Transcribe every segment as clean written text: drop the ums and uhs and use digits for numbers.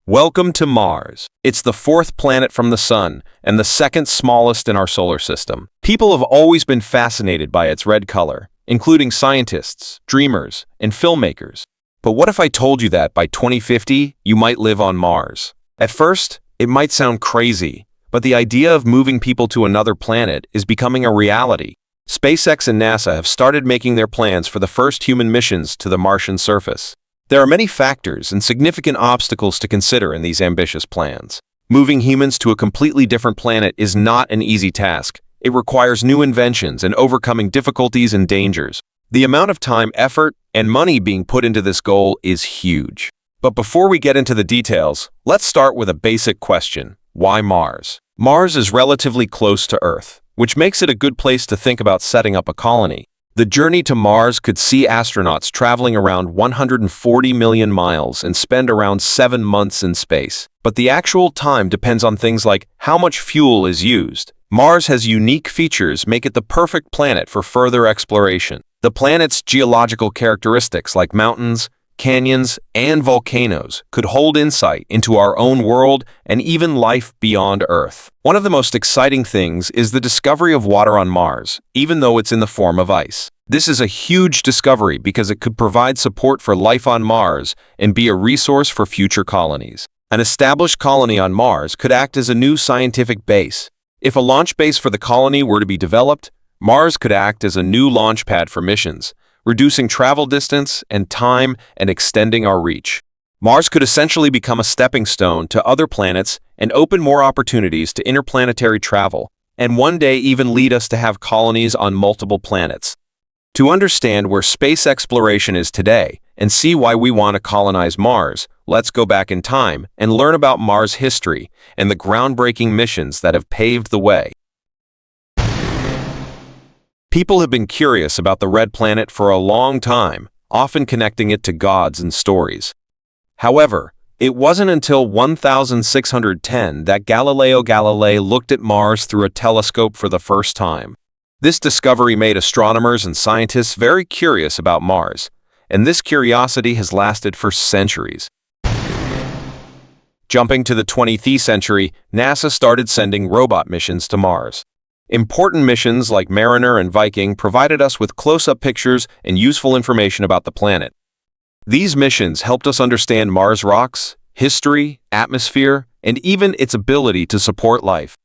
Welcome to Mars. It's the fourth planet from the Sun and the second smallest in our solar system. People have always been fascinated by its red color, including scientists, dreamers, and filmmakers. But what if I told you that by 2050, you might live on Mars? At first, it might sound crazy, but the idea of moving people to another planet is becoming a reality. SpaceX and NASA have started making their plans for the first human missions to the Martian surface. There are many factors and significant obstacles to consider in these ambitious plans. Moving humans to a completely different planet is not an easy task. It requires new inventions and overcoming difficulties and dangers. The amount of time, effort, and money being put into this goal is huge. But before we get into the details, let's start with a basic question. Why Mars? Mars is relatively close to Earth, which makes it a good place to think about setting up a colony. The journey to Mars could see astronauts traveling around 140 million miles and spend around 7 months in space. But the actual time depends on things like how much fuel is used. Mars has unique features make it the perfect planet for further exploration. The planet's geological characteristics like mountains, canyons, and volcanoes could hold insight into our own world and even life beyond Earth. One of the most exciting things is the discovery of water on Mars, even though it's in the form of ice. This is a huge discovery because it could provide support for life on Mars and be a resource for future colonies. An established colony on Mars could act as a new scientific base. If a launch base for the colony were to be developed, Mars could act as a new launch pad for missions, reducing travel distance and time and extending our reach. Mars could essentially become a stepping stone to other planets and open more opportunities to interplanetary travel, and one day even lead us to have colonies on multiple planets. To understand where space exploration is today and see why we want to colonize Mars, let's go back in time and learn about Mars' history and the groundbreaking missions that have paved the way. People have been curious about the red planet for a long time, often connecting it to gods and stories. However, it wasn't until 1610 that Galileo Galilei looked at Mars through a telescope for the first time. This discovery made astronomers and scientists very curious about Mars, and this curiosity has lasted for centuries. Jumping to the 20th century, NASA started sending robot missions to Mars. Important missions like Mariner and Viking provided us with close-up pictures and useful information about the planet. These missions helped us understand Mars' rocks, history, atmosphere, and even its ability to support life.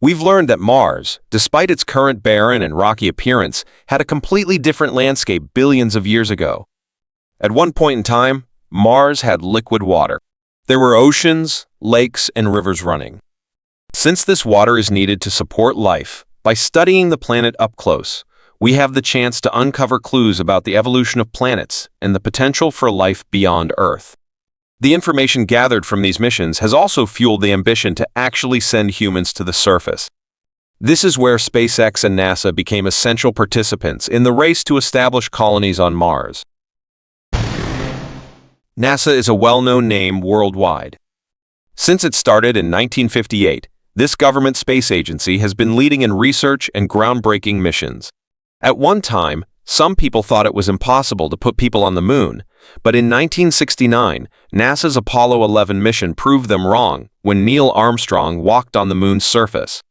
We've learned that Mars, despite its current barren and rocky appearance, had a completely different landscape billions of years ago. At one point in time, Mars had liquid water. There were oceans, lakes, and rivers running. Since this water is needed to support life, by studying the planet up close, we have the chance to uncover clues about the evolution of planets and the potential for life beyond Earth. The information gathered from these missions has also fueled the ambition to actually send humans to the surface. This is where SpaceX and NASA became essential participants in the race to establish colonies on Mars. NASA is a well-known name worldwide. Since it started in 1958, this government space agency has been leading in research and groundbreaking missions. At one time, some people thought it was impossible to put people on the moon, but in 1969, NASA's Apollo 11 mission proved them wrong when Neil Armstrong walked on the moon's surface.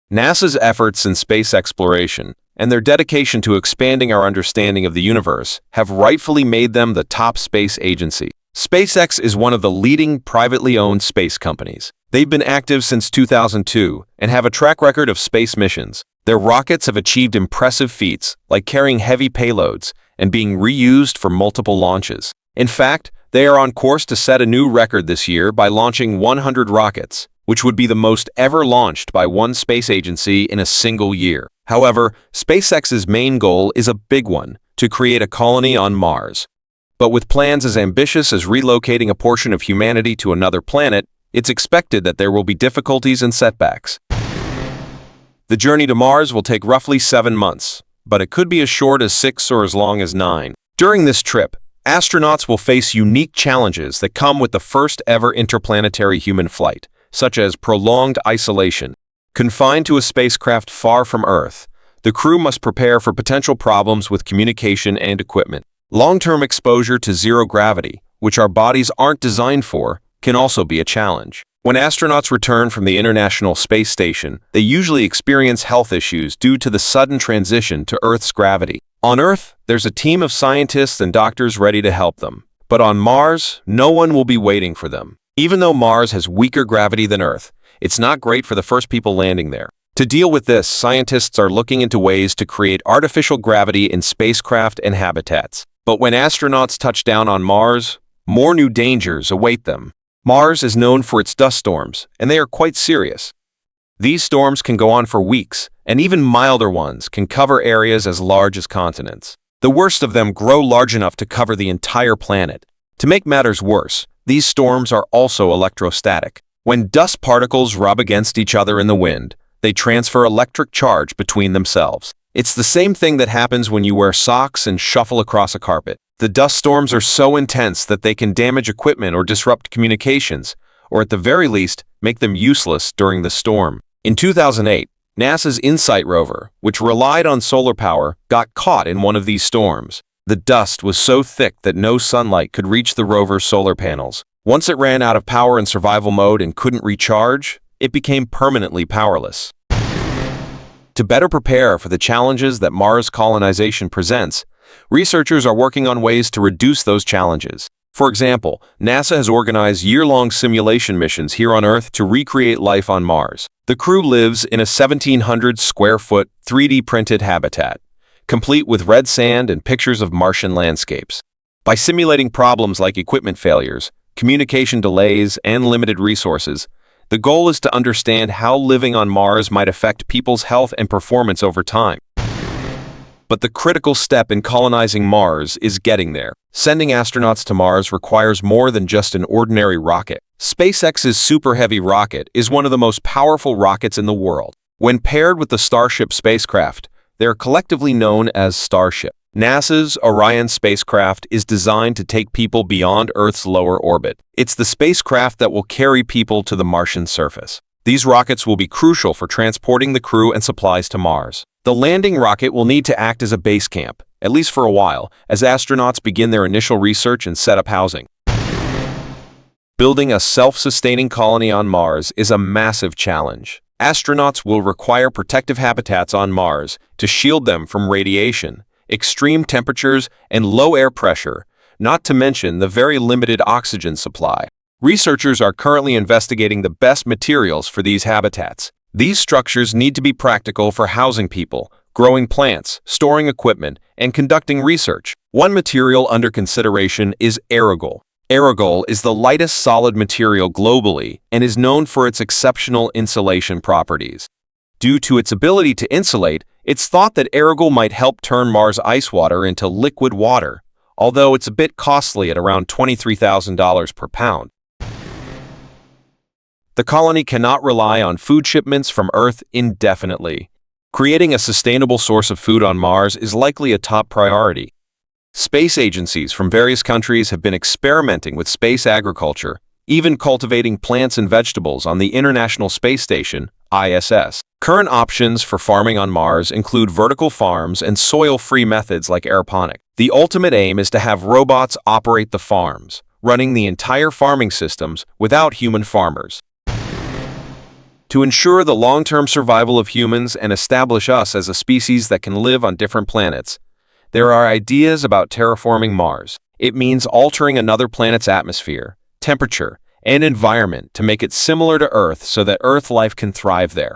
NASA's efforts in space exploration and their dedication to expanding our understanding of the universe have rightfully made them the top space agency. SpaceX is one of the leading privately owned space companies. They've been active since 2002 and have a track record of space missions. Their rockets have achieved impressive feats, like carrying heavy payloads and being reused for multiple launches. In fact, they are on course to set a new record this year by launching 100 rockets, which would be the most ever launched by one space agency in a single year. However, SpaceX's main goal is a big one, to create a colony on Mars. But with plans as ambitious as relocating a portion of humanity to another planet, it's expected that there will be difficulties and setbacks. The journey to Mars will take roughly 7 months, but it could be as short as 6 or as long as 9. During this trip, astronauts will face unique challenges that come with the first ever interplanetary human flight, such as prolonged isolation. Confined to a spacecraft far from Earth, the crew must prepare for potential problems with communication and equipment. Long-term exposure to zero gravity, which our bodies aren't designed for, can also be a challenge. When astronauts return from the International Space Station, they usually experience health issues due to the sudden transition to Earth's gravity. On Earth, there's a team of scientists and doctors ready to help them. But on Mars, no one will be waiting for them. Even though Mars has weaker gravity than Earth, it's not great for the first people landing there. To deal with this, scientists are looking into ways to create artificial gravity in spacecraft and habitats. But when astronauts touch down on Mars, more new dangers await them. Mars is known for its dust storms, and they are quite serious. These storms can go on for weeks, and even milder ones can cover areas as large as continents. The worst of them grow large enough to cover the entire planet. To make matters worse, these storms are also electrostatic. When dust particles rub against each other in the wind, they transfer electric charge between themselves. It's the same thing that happens when you wear socks and shuffle across a carpet. The dust storms are so intense that they can damage equipment or disrupt communications, or at the very least, make them useless during the storm. In 2008, NASA's InSight rover, which relied on solar power, got caught in one of these storms. The dust was so thick that no sunlight could reach the rover's solar panels. Once it ran out of power in survival mode and couldn't recharge, it became permanently powerless. To better prepare for the challenges that Mars colonization presents, researchers are working on ways to reduce those challenges. For example, NASA has organized year-long simulation missions here on Earth to recreate life on Mars. The crew lives in a 1,700-square-foot 3D-printed habitat, complete with red sand and pictures of Martian landscapes. By simulating problems like equipment failures, communication delays, and limited resources, the goal is to understand how living on Mars might affect people's health and performance over time. But the critical step in colonizing Mars is getting there. Sending astronauts to Mars requires more than just an ordinary rocket. SpaceX's Super Heavy rocket is one of the most powerful rockets in the world. When paired with the Starship spacecraft, they are collectively known as Starship. NASA's Orion spacecraft is designed to take people beyond Earth's lower orbit. It's the spacecraft that will carry people to the Martian surface. These rockets will be crucial for transporting the crew and supplies to Mars. The landing rocket will need to act as a base camp, at least for a while, as astronauts begin their initial research and set up housing. Building a self-sustaining colony on Mars is a massive challenge. Astronauts will require protective habitats on Mars to shield them from radiation, extreme temperatures, and low air pressure, not to mention the very limited oxygen supply. Researchers are currently investigating the best materials for these habitats. These structures need to be practical for housing people, growing plants, storing equipment, and conducting research. One material under consideration is aerogol. Aerogol is the lightest solid material globally and is known for its exceptional insulation properties. Due to its ability to insulate, it's thought that aerogol might help turn Mars ice water into liquid water, although it's a bit costly at around $23,000 per pound. The colony cannot rely on food shipments from Earth indefinitely. Creating a sustainable source of food on Mars is likely a top priority. Space agencies from various countries have been experimenting with space agriculture, even cultivating plants and vegetables on the International Space Station, ISS. Current options for farming on Mars include vertical farms and soil-free methods like aeroponics. The ultimate aim is to have robots operate the farms, running the entire farming systems without human farmers. To ensure the long-term survival of humans and establish us as a species that can live on different planets, there are ideas about terraforming Mars. It means altering another planet's atmosphere, temperature, and environment to make it similar to Earth so that Earth life can thrive there.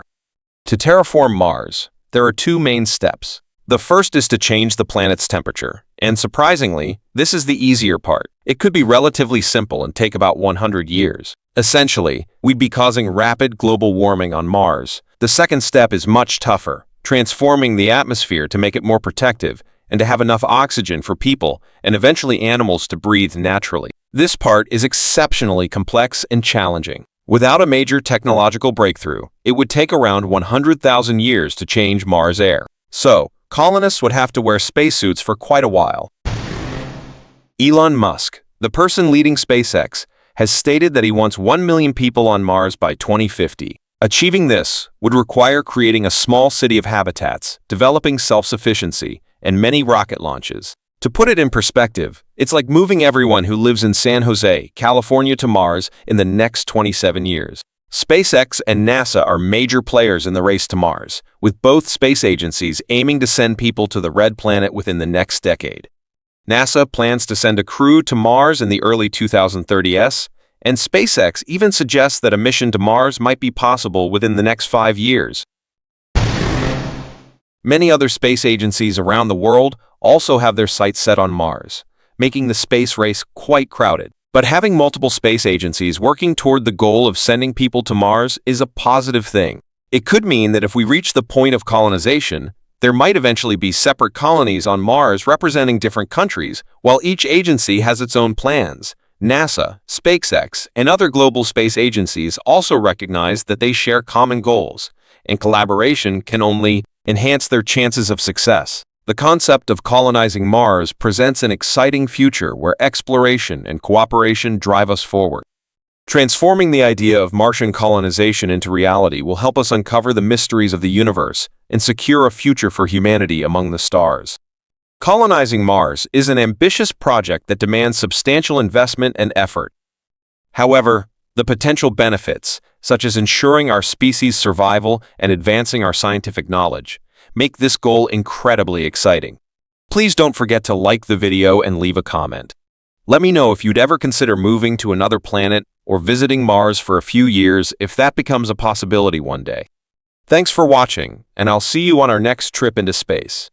To terraform Mars, there are two main steps. The first is to change the planet's temperature, and surprisingly, this is the easier part. It could be relatively simple and take about 100 years. Essentially, we'd be causing rapid global warming on Mars. The second step is much tougher, transforming the atmosphere to make it more protective and to have enough oxygen for people and eventually animals to breathe naturally. This part is exceptionally complex and challenging. Without a major technological breakthrough, it would take around 100,000 years to change Mars' air. So, colonists would have to wear spacesuits for quite a while. Elon Musk, the person leading SpaceX, has stated that he wants 1 million people on Mars by 2050. Achieving this would require creating a small city of habitats, developing self-sufficiency, and many rocket launches. To put it in perspective, it's like moving everyone who lives in San Jose, California to Mars in the next 27 years. SpaceX and NASA are major players in the race to Mars, with both space agencies aiming to send people to the red planet within the next decade. NASA plans to send a crew to Mars in the early 2030s, and SpaceX even suggests that a mission to Mars might be possible within the next 5 years. Many other space agencies around the world also have their sights set on Mars, making the space race quite crowded. But having multiple space agencies working toward the goal of sending people to Mars is a positive thing. It could mean that if we reach the point of colonization, there might eventually be separate colonies on Mars representing different countries, while each agency has its own plans. NASA, SpaceX, and other global space agencies also recognize that they share common goals, and collaboration can only enhance their chances of success. The concept of colonizing Mars presents an exciting future where exploration and cooperation drive us forward. Transforming the idea of Martian colonization into reality will help us uncover the mysteries of the universe and secure a future for humanity among the stars. Colonizing Mars is an ambitious project that demands substantial investment and effort. However, the potential benefits, such as ensuring our species' survival and advancing our scientific knowledge, make this goal incredibly exciting. Please don't forget to like the video and leave a comment. Let me know if you'd ever consider moving to another planet or visiting Mars for a few years if that becomes a possibility one day. Thanks for watching, and I'll see you on our next trip into space.